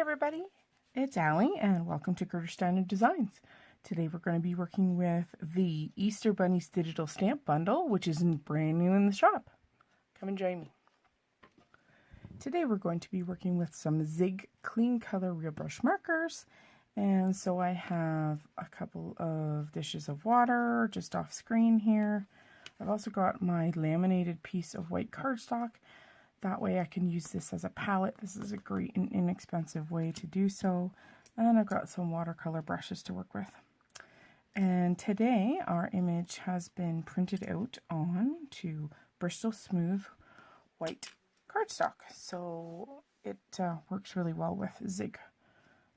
everybody, it's Allie and welcome to Gerda Steiner Designs. Today we're going to be working with the Easter Bunny's Digital Stamp Bundle, which is brand new in the shop. Come and join me. Today we're going to be working with some ZIG clean color real brush markers, and so I have a couple of dishes of water just off screen here. I've also got my laminated piece of white cardstock. That way I can use this as a palette. This is a great and inexpensive way to do so. And I've got some watercolor brushes to work with. And today our image has been printed out on to Bristol Smooth white cardstock. So it works really well with ZIG.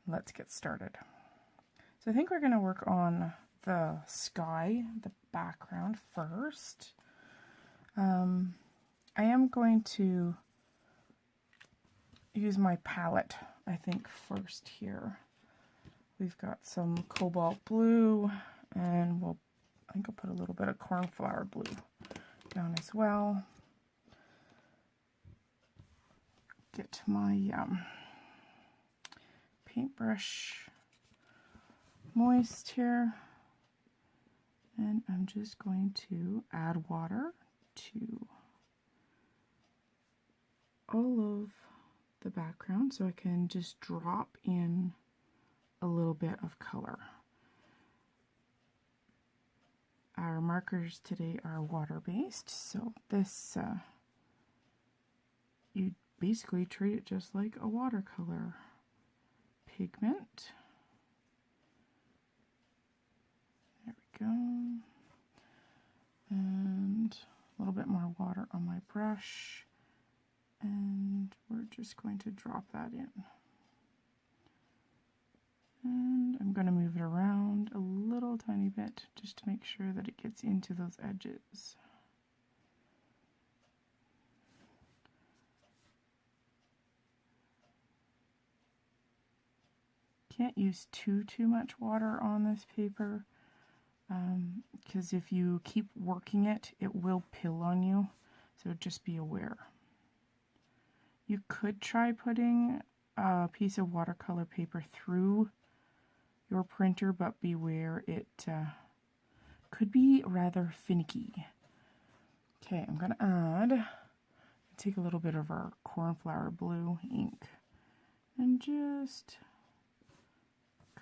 Let's get started. So I think we're going to work on the sky, the background first. I am going to use my palette, I think, first here. We've got some cobalt blue, and I think I'll put a little bit of cornflower blue down as well. Get my paintbrush moist here, and I'm just going to add water to all of the background so I can just drop in a little bit of color. Our markers today are water-based, so this you basically treat it just like a watercolor pigment. There we go. And a little bit more water on my brush. And we're just going to drop that in. And I'm going to move it around a little tiny bit just to make sure that it gets into those edges. Can't use too much water on this paper because if you keep working it, it will pill on you. So just be aware. You could try putting a piece of watercolor paper through your printer, but beware, it could be rather finicky. Okay, I'm going to take a little bit of our cornflower blue ink and just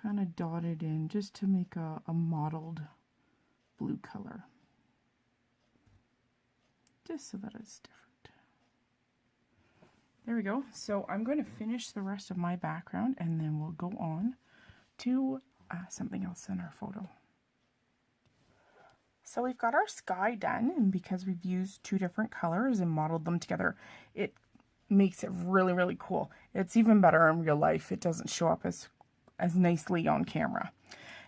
kind of dot it in just to make a mottled blue color. Just so that it's different. There we go. So I'm going to finish the rest of my background and then we'll go on to something else in our photo. So we've got our sky done, and because we've used two different colors and modeled them together, it makes it really, really cool. It's even better in real life. It doesn't show up as nicely on camera.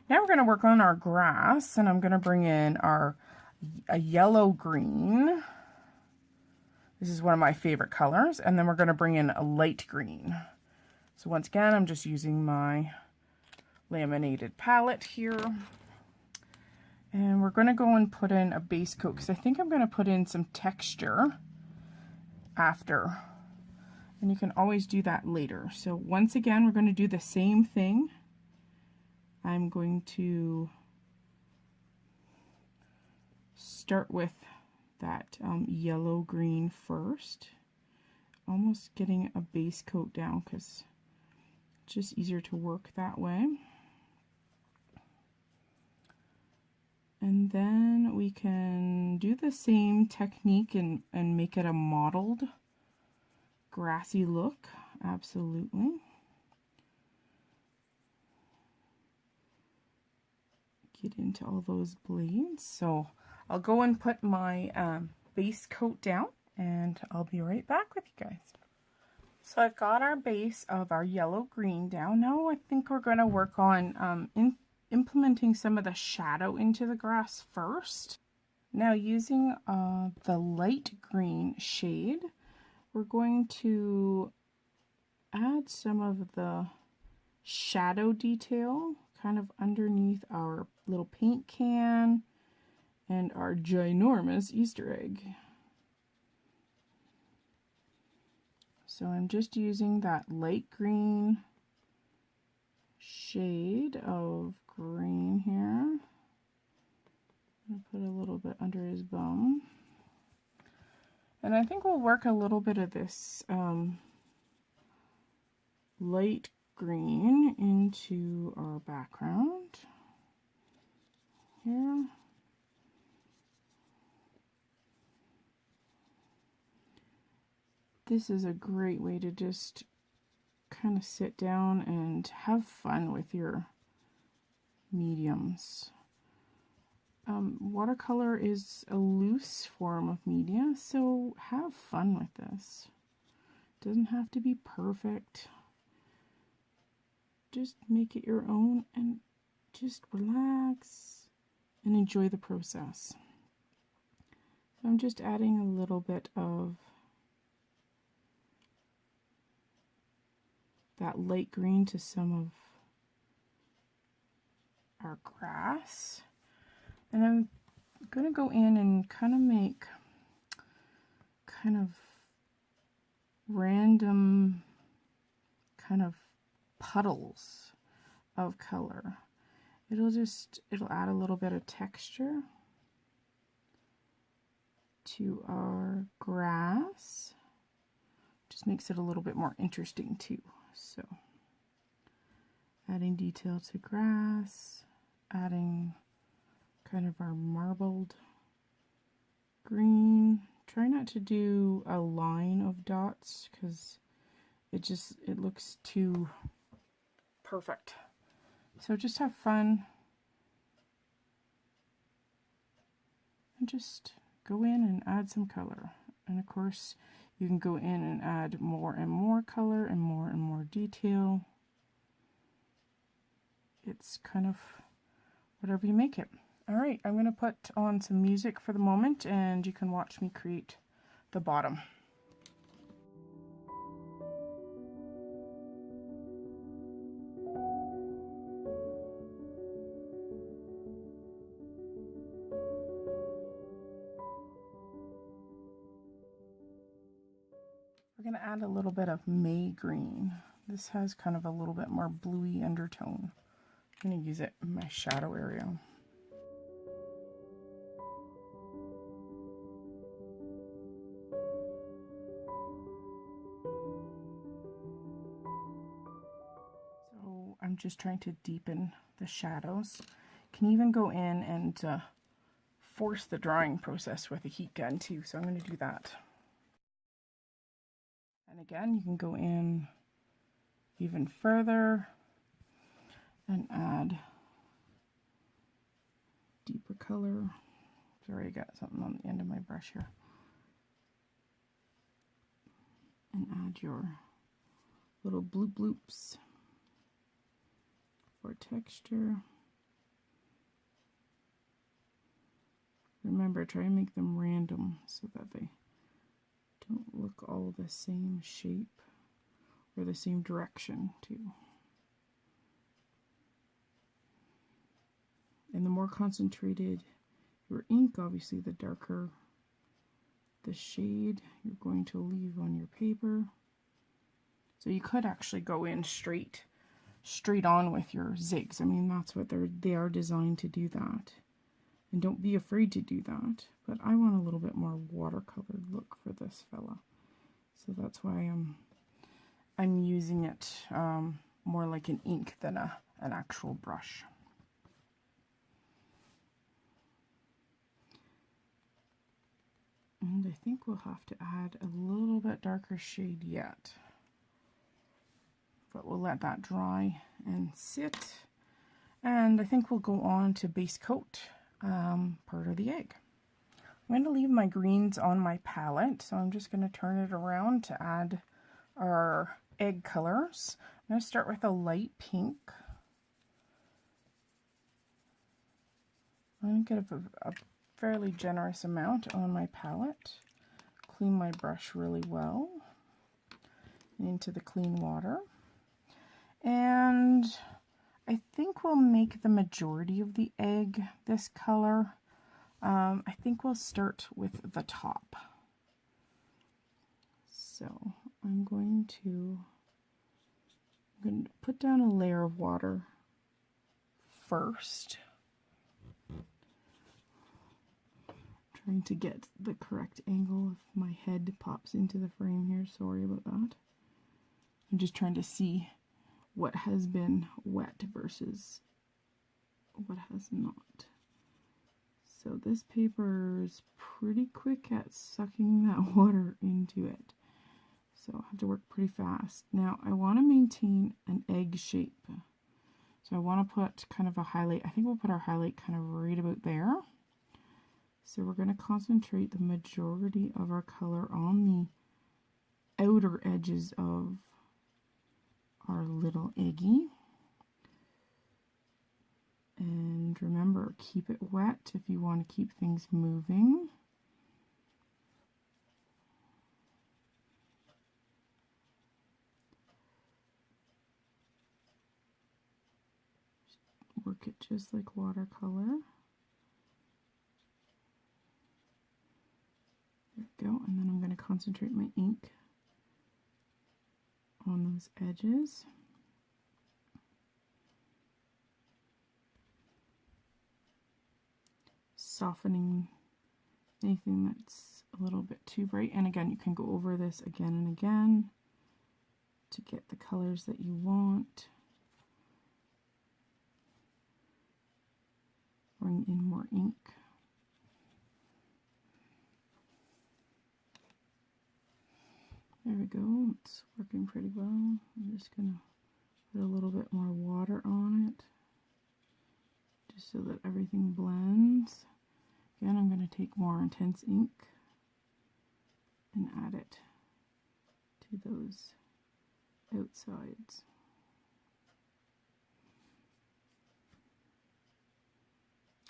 Now we're going to work on our grass, and I'm going to bring in a yellow green. This is one of my favorite colors, and then we're going to bring in a light green. So once again, I'm just using my laminated palette here. And we're going to go and put in a base coat, because I think I'm going to put in some texture after. And you can always do that later. So once again, we're going to do the same thing. I'm going to start with that yellow green first, almost getting a base coat down because it's just easier to work that way. And then we can do the same technique and make it a mottled grassy look. Absolutely. Get into all those blades. So I'll go and put my base coat down and I'll be right back with you guys. So I've got our base of our yellow green down. Now I think we're going to work on implementing some of the shadow into the grass first. Now using the light green shade, we're going to add some of the shadow detail kind of underneath our little paint can and our ginormous Easter egg. So I'm just using that light green shade of green here. I'll put a little bit under his bum. And I think we'll work a little bit of this light green into our background here. This is a great way to just kind of sit down and have fun with your mediums. Watercolor is a loose form of media, so have fun with this. Doesn't have to be perfect. Just make it your own and just relax and enjoy the process. So I'm just adding a little bit of that light green to some of our grass. And I'm going to go in and kind of make kind of random kind of puddles of color. It'll add a little bit of texture to our grass. Just makes it a little bit more interesting too. So adding detail to grass, adding kind of our marbled green. Try not to do a line of dots because it looks too perfect. So just have fun and just go in and add some color. And of course you can go in and add more and more color and more detail. It's kind of whatever you make it. All right, I'm going to put on some music for the moment and you can watch me create the bottom. We're going to add a little bit of May green. This has kind of a little bit more bluey undertone. I'm going to use it in my shadow area. So I'm just trying to deepen the shadows. You can even go in and force the drawing process with a heat gun too, so I'm going to do that. And again, you can go in even further and add deeper color. Sorry, I got something on the end of my brush here. And add your little bloops for texture. Remember, try and make them random so that they don't look all the same shape or the same direction too. And the more concentrated your ink, obviously the darker the shade you're going to leave on your paper. So you could actually go in straight on with your ZIGs. I mean, that's what they are designed to do that. And don't be afraid to do that. But I want a little bit more watercolored look for this fella. So that's why I'm using it more like an ink than an actual brush. And I think we'll have to add a little bit darker shade yet. But we'll let that dry and sit. And I think we'll go on to base coat part of the egg. I'm going to leave my greens on my palette, so I'm just going to turn it around to add our egg colors. I'm going to start with a light pink. I'm going to get a fairly generous amount on my palette. Clean my brush really well into the clean water. And I think we'll make the majority of the egg this color. I think we'll start with the top. So I'm going to I'm going to put down a layer of water first. Trying to get the correct angle if my head pops into the frame here. Sorry about that. I'm just trying to see what has been wet versus what has not. So this paper is pretty quick at sucking that water into it. So I have to work pretty fast. Now I want to maintain an egg shape. So I want to put kind of a highlight. I think we'll put our highlight kind of right about there. So we're going to concentrate the majority of our color on the outer edges of our little eggie. And remember, keep it wet if you want to keep things moving. Work it just like watercolor. There we go, and then I'm going to concentrate my ink on those edges. Softening anything that's a little bit too bright. And again, you can go over this again and again to get the colors that you want. Bring in more ink. There we go, it's working pretty well. I'm just going to put a little bit more water on it, just so that everything blends. Again, I'm going to take more intense ink and add it to those outsides.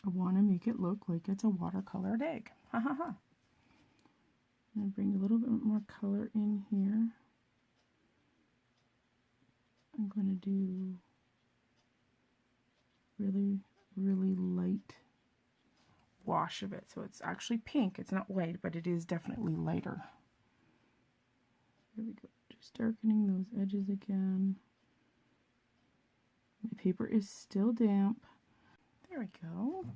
I want to make it look like it's a watercolored egg. Ha ha ha. I'm going to bring a little bit more color in here. I'm going to do really, really light wash of it. So it's actually pink. It's not white, but it is definitely lighter. There we go. Just darkening those edges again. My paper is still damp. There we go.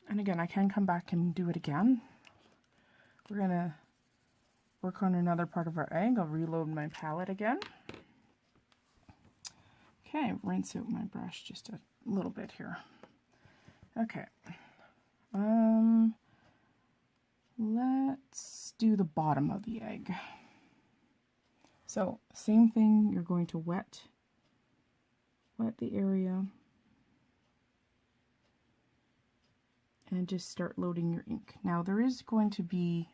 And again, I can come back and do it again. We're going to work on another part of our egg. I'll reload my palette again. Okay, rinse out my brush just a little bit here. Okay. Let's do the bottom of the egg. So, same thing, you're going to wet the area and just start loading your ink. Now there is going to be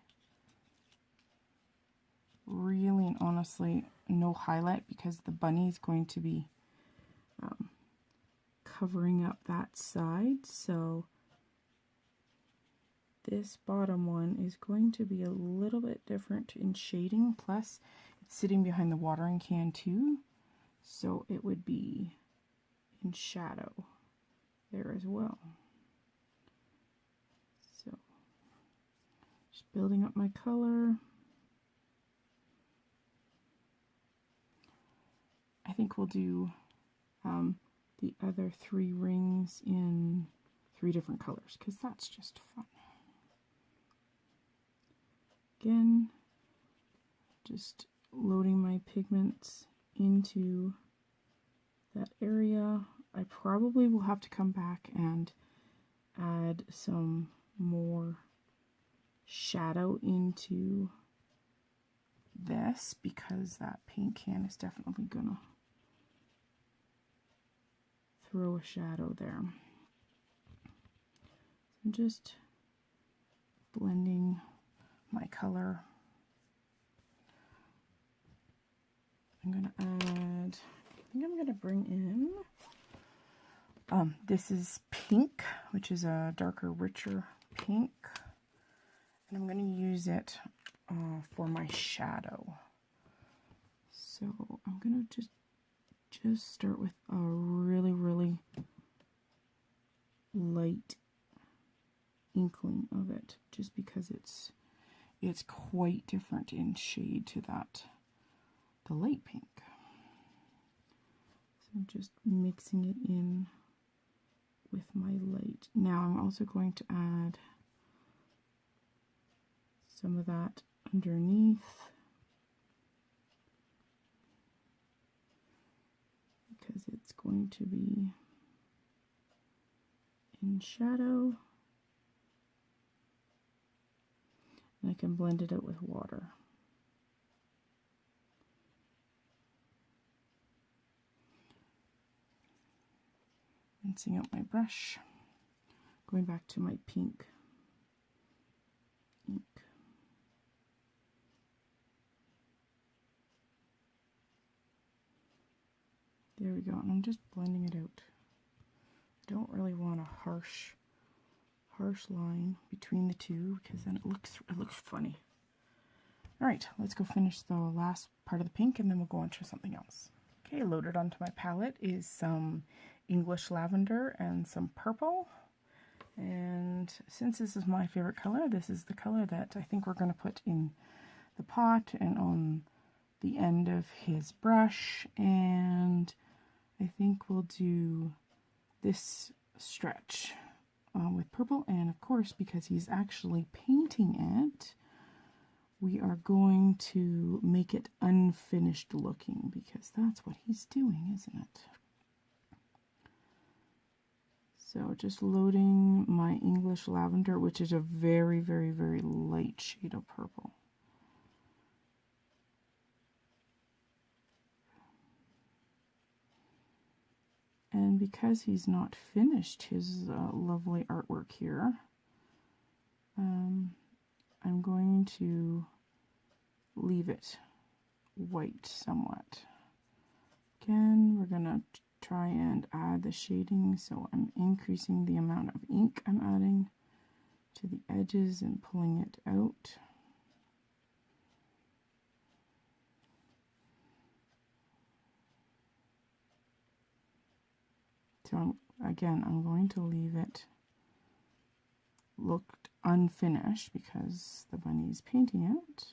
really and honestly no highlight because the bunny is going to be covering up that side, so this bottom one is going to be a little bit different in shading, plus it's sitting behind the watering can too, so it would be in shadow there as well. So just building up my color. I think we'll do the other 3 rings in 3 different colors because that's just fun. Again, just loading my pigments into that area. I probably will have to come back and add some more shadow into this because that paint can is definitely gonna throw a shadow there. I'm just blending my color. I'm gonna add, I think I'm gonna bring in, this is pink, which is a darker, richer pink, and I'm gonna use it for my shadow. So I'm gonna just start with a really, really light inkling of it, just because it's quite different in shade to the light pink. I'm just mixing it in with my light. Now I'm also going to add some of that underneath, because it's going to be in shadow. And I can blend it out with water. Rinsing out my brush, going back to my pink ink. There we go, and I'm just blending it out. I don't really want a harsh line between the two, because then it looks funny. All right, let's go finish the last part of the pink, and then we'll go on to something else. Okay, loaded onto my palette is some English lavender and some purple. And since this is my favorite color, this is the color that I think we're going to put in the pot and on the end of his brush. And I think we'll do this stretch with purple. And of course, because he's actually painting it, we are going to make it unfinished looking, because that's what he's doing, isn't it? So just loading my English lavender, which is a very, very, very light shade of purple. And because he's not finished his lovely artwork here, I'm going to leave it white somewhat. Again, we're going to try and add the shading, so I'm increasing the amount of ink I'm adding to the edges and pulling it out. So I'm going to leave it looked unfinished because the bunny is painting it.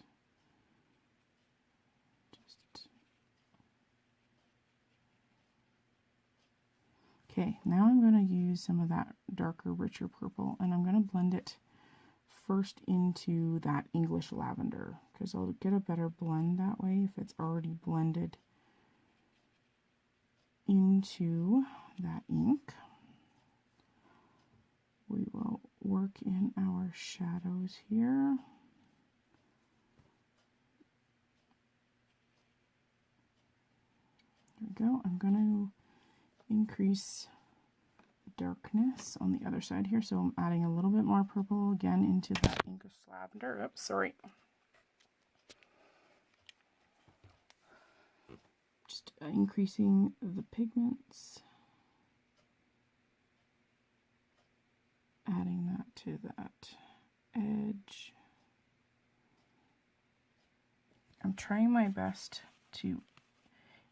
Okay, now I'm going to use some of that darker, richer purple, and I'm going to blend it first into that English lavender, because I'll get a better blend that way if it's already blended into that ink. We will work in our shadows here. There we go. I'm going to increase darkness on the other side here, so I'm adding a little bit more purple again into that English lavender. Oops, sorry. Just increasing the pigments, adding that to that edge. I'm trying my best to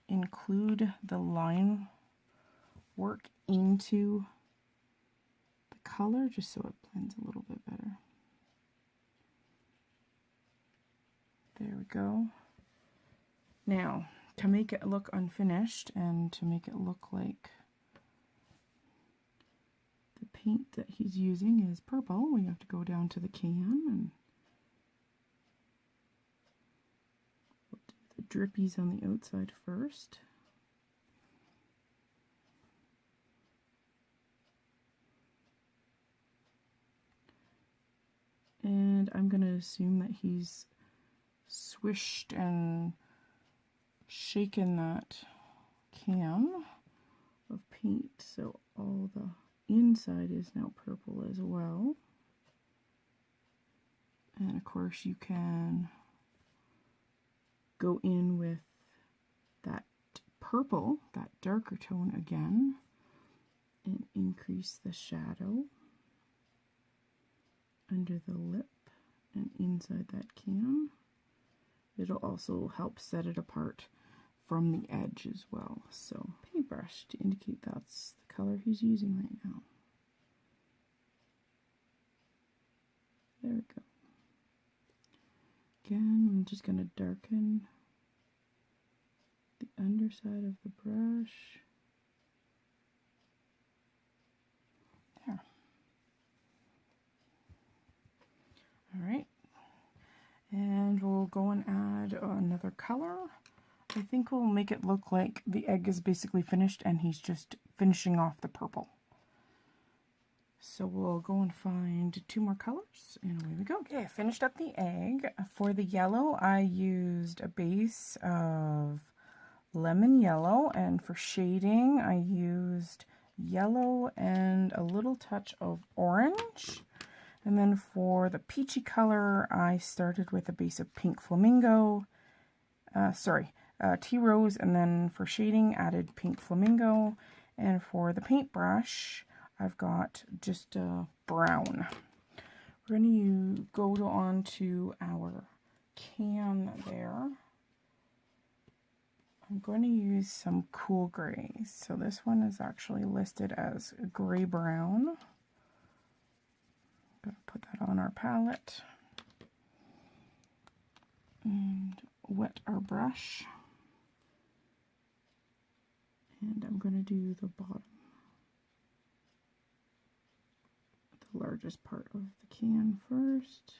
include the line work into the color just so it blends a little bit better. There we go. Now, to make it look unfinished and to make it look like the paint that he's using is purple, we have to go down to the can and we'll do the drippies on the outside first. And I'm going to assume that he's swished and shaken that can of paint, so all the inside is now purple as well. And of course you can go in with that purple, that darker tone again, and increase the shadow under the lip and inside that can. It'll also help set it apart from the edge as well. So paintbrush to indicate that's the color he's using right now. There we go. Again, I'm just going to darken the underside of the brush. All right, and we'll go and add another color. I think we'll make it look like the egg is basically finished and he's just finishing off the purple. So we'll go and find 2 more colors, and away we go. Okay, I finished up the egg. For the yellow, I used a base of lemon yellow, and for shading, I used yellow and a little touch of orange. And then for the peachy color, I started with a base of pink flamingo, tea rose, and then for shading, added pink flamingo. And for the paintbrush, I've got just brown. We're going to go on to our can there. I'm going to use some cool grays. So this one is actually listed as gray brown. I'm going to put that on our palette and wet our brush. And I'm going to do the bottom, the largest part of the can first.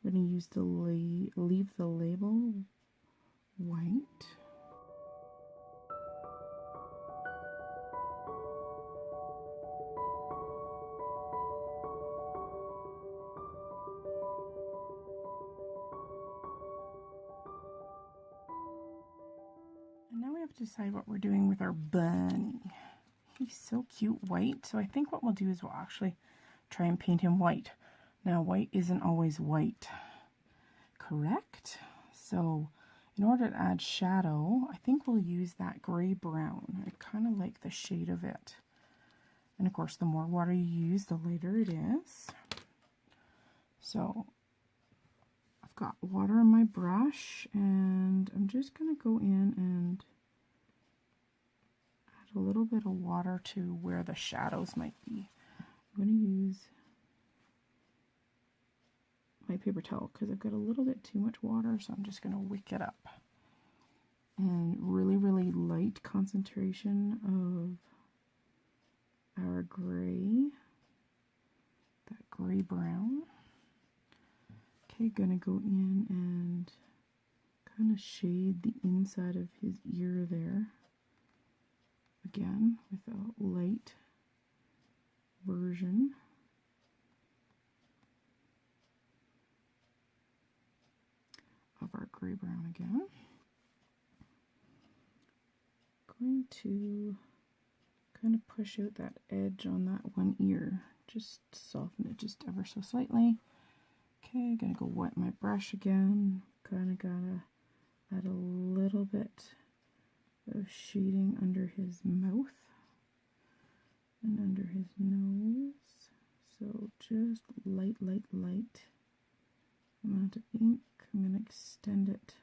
I'm going to use leave the label white. And now we have to decide what we're doing with our bunny. He's so cute white, so I think what we'll do is we'll actually try and paint him white. Now, white isn't always white, correct? So, in order to add shadow, I think we'll use that gray-brown. I kind of like the shade of it. And of course, the more water you use, the lighter it is. So, I've got water on my brush, and I'm just going to go in and add a little bit of water to where the shadows might be. I'm going to use my paper towel because I've got a little bit too much water, so I'm just going to wick it up. And really, really light concentration of our gray, that gray brown. Okay, gonna go in and kind of shade the inside of his ear there. Again, with a light version. Of our gray brown again. Going to kind of push out that edge on that one ear. Just soften it just ever so slightly. Okay, gonna go wet my brush again. Kind of gotta add a little bit of shading under his mouth and under his nose. So just light amount of ink. I'm going to extend it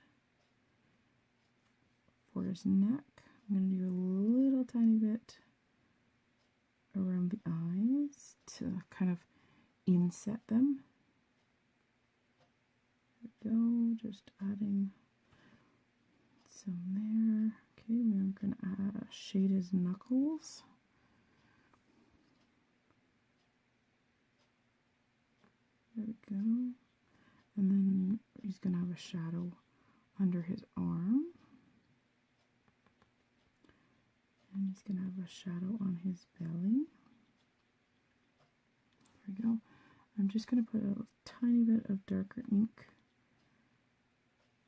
for his neck. I'm going to do a little tiny bit around the eyes to kind of inset them. There we go, just adding some there. Okay, we're going to shade his knuckles. There we go. And then he's going to have a shadow under his arm. And he's going to have a shadow on his belly. There we go. I'm just going to put a tiny bit of darker ink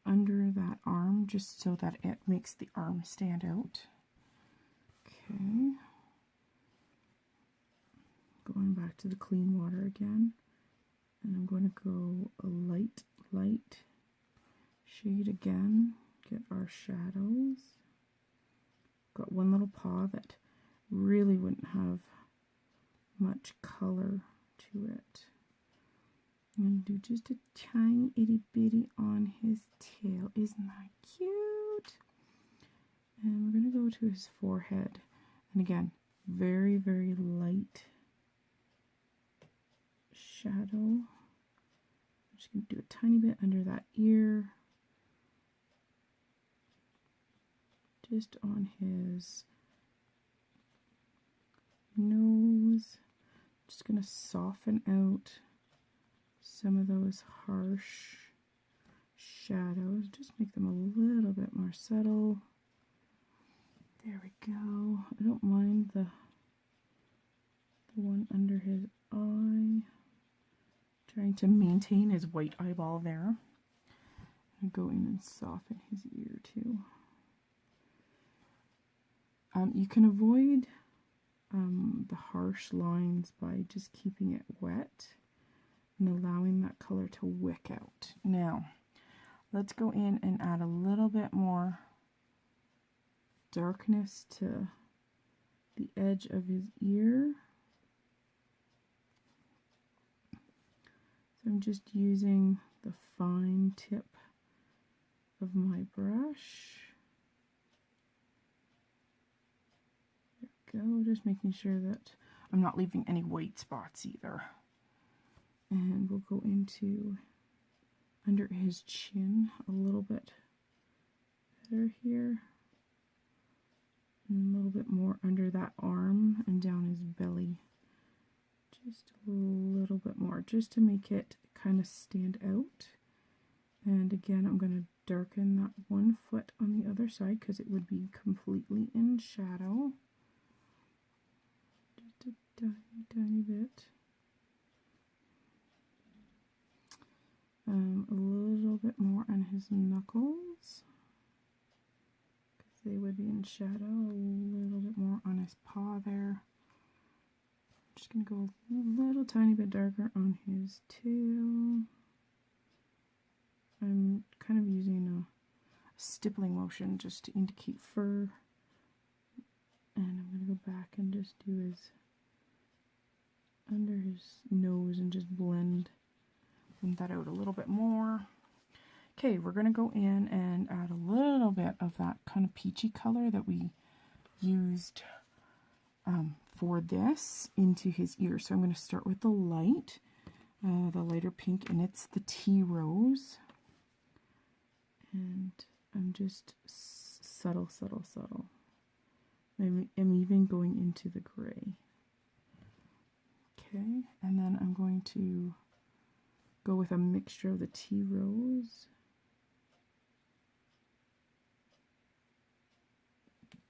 under that arm just so that it makes the arm stand out. Okay. Going back to the clean water again. And I'm going to go a light shade again, get our shadows. Got one little paw that really wouldn't have much color to it. I'm going to do just a tiny itty bitty on his tail. Isn't that cute? And we're going to go to his forehead. And again, very, very light shadow. I'm just going to do a tiny bit under that ear. Just on his nose. just going to soften out some of those harsh shadows, just make them a little bit more subtle. There we go. I don't mind the one under his eye. Trying to maintain his white eyeball there. And go in and soften his ear too. You can avoid the harsh lines by just keeping it wet and allowing that color to wick out. Now, let's go in and add a little bit more darkness to the edge of his ear. So I'm just using the fine tip of my brush. There we go, just making sure that I'm not leaving any white spots either. And we'll go into under his chin a little bit better here. And a little bit more under that arm and down his belly. Just a little bit more, just to make it kind of stand out. And again, I'm going to darken that one foot on the other side because it would be completely in shadow. Just a tiny, tiny bit. A little bit more on his knuckles because they would be in shadow. A little bit more on his paw there. Just going to go a little tiny bit darker on his tail. I'm kind of using a stippling motion just to indicate fur. And I'm going to go back and just do his under his nose and just blend that out a little bit more. Okay, we're going to go in and add a little bit of that kind of peachy color that we used for this into his ear. So I'm going to start with the lighter pink, and it's the tea rose. And I'm just subtle. I'm even going into the gray. Okay, and then I'm going to go with a mixture of the tea rose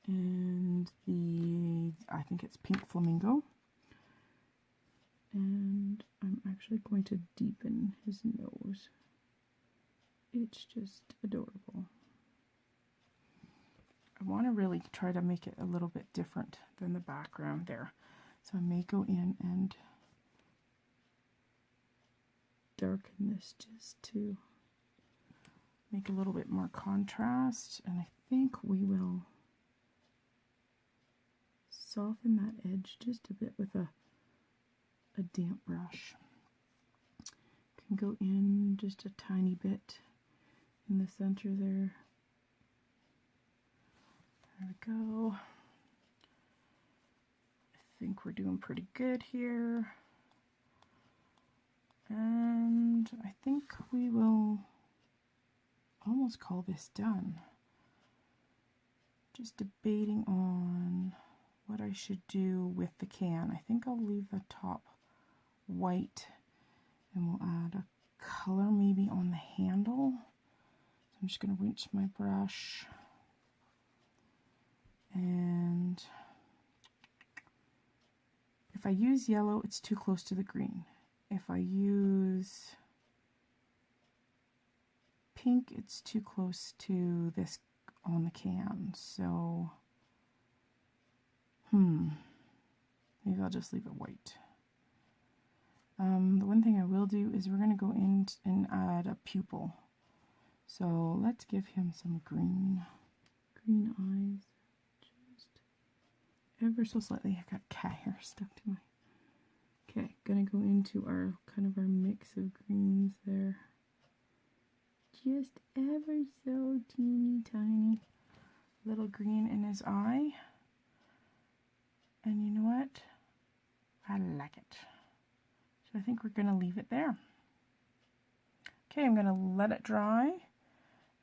and I think it's pink flamingo. And I'm actually going to deepen his nose. It's just adorable. I want to really try to make it a little bit different than the background there. So I may go in and darken this just to make a little bit more contrast. And I think we will soften that edge just a bit with a damp brush. Can go in just a tiny bit in the center there. There we go. I think we're doing pretty good here. And I think we will almost call this done. Just debating on what I should do with the can. I think I'll leave the top white and we'll add a color maybe on the handle. So I'm just going to rinse my brush. And if I use yellow, it's too close to the green. If I use pink, it's too close to this on the can. So, maybe I'll just leave it white. The one thing I will do is we're going to go in and add a pupil. So let's give him some green eyes. Just ever so slightly. I got cat hair stuck to my... Okay, gonna go into our kind of our mix of greens there. Just ever so teeny tiny little green in his eye. And you know what? I like it. So I think we're gonna leave it there. Okay, I'm gonna let it dry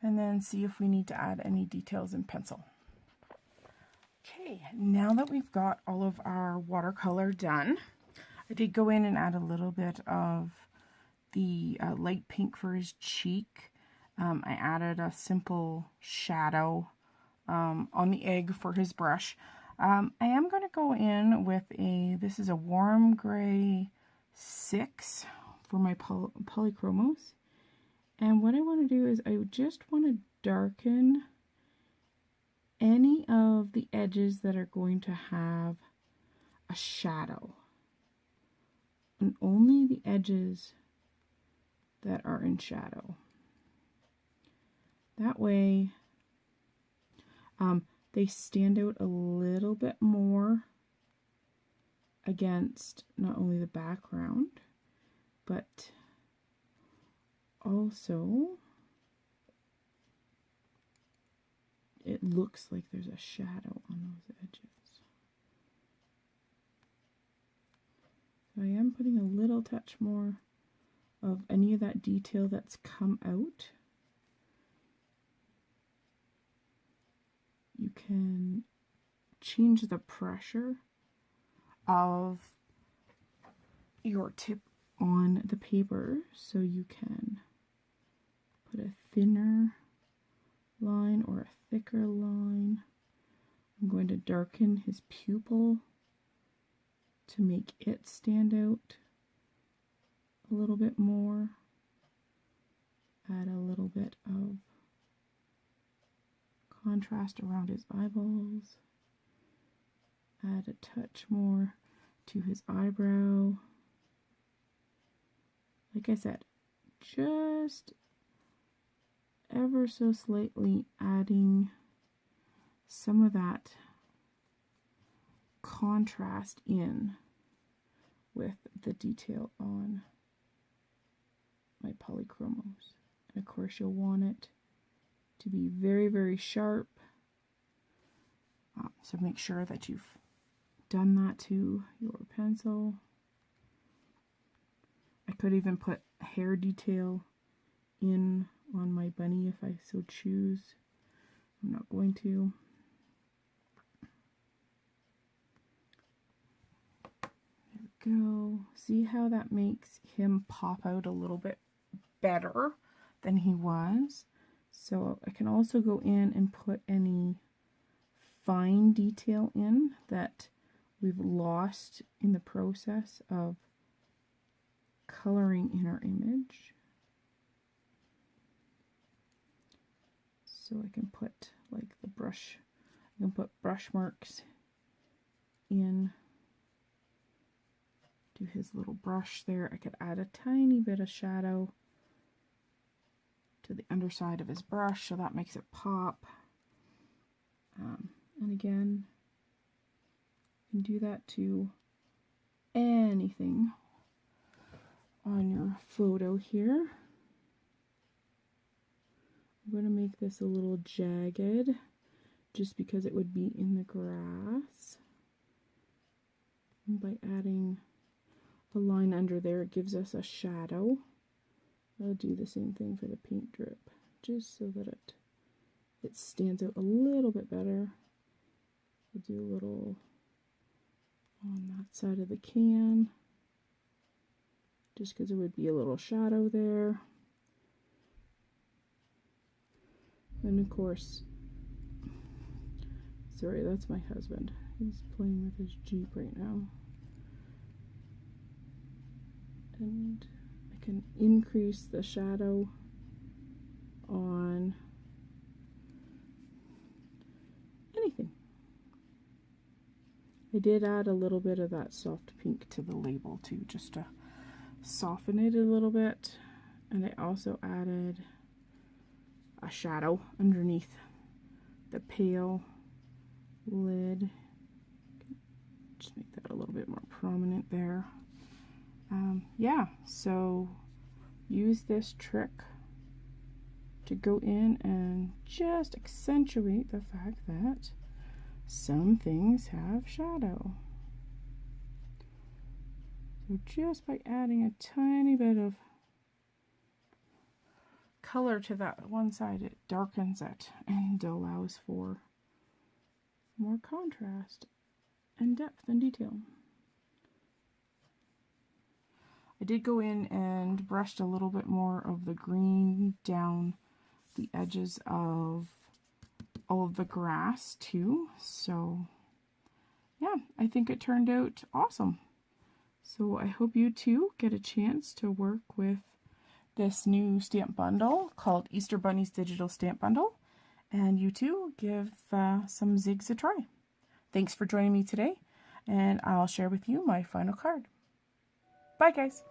and then see if we need to add any details in pencil. Okay, now that we've got all of our watercolor done, I did go in and add a little bit of the light pink for his cheek. I added a simple shadow on the egg for his brush. I am going to go in with this is a warm gray 6 for my polychromos. And what I want to do is I just want to darken any of the edges that are going to have a shadow. And only the edges that are in shadow. That way, they stand out a little bit more against not only the background, but also it looks like there's a shadow on those edges. So I am putting a little touch more of any of that detail that's come out. You can change the pressure of your tip on the paper so you can put a thinner line or a thicker line. I'm going to darken his pupil to make it stand out a little bit more. Add a little bit of contrast around his eyeballs. Add a touch more to his eyebrow. Like I said, just ever so slightly adding some of that contrast in with the detail on my polychromos. And of course you'll want it to be very, very sharp. So make sure that you've done that to your pencil. I could even put hair detail in on my bunny if I so choose. I'm not going to. There we go. See how that makes him pop out a little bit better than he was? So I can also go in and put any fine detail in that we've lost in the process of coloring in our image. So I can put like the brush, I can put brush marks in to his little brush there. I could add a tiny bit of shadow to the underside of his brush, so that makes it pop. And again, you can do that to anything on your photo here. I'm going to make this a little jagged just because it would be in the grass. And by adding a line under there, it gives us a shadow. I'll do the same thing for the paint drip, just so that it stands out a little bit better. I'll do a little on that side of the can, just because there would be a little shadow there. And of course, sorry, that's my husband. He's playing with his Jeep right now. And I can increase the shadow on anything. I did add a little bit of that soft pink to the label too, just to soften it a little bit. And I also added a shadow underneath the pale lid. Just make that a little bit more prominent there. Yeah, so use this trick to go in and just accentuate the fact that some things have shadow. So just by adding a tiny bit of color to that one side, it darkens it and allows for more contrast and depth and detail. I did go in and brushed a little bit more of the green down the edges of all of the grass too. So yeah, I think it turned out awesome. So I hope you too get a chance to work with this new stamp bundle called Easter Bunny's Digital Stamp Bundle, and you too give some ZIGs a try. Thanks for joining me today, and I'll share with you my final card. Bye guys!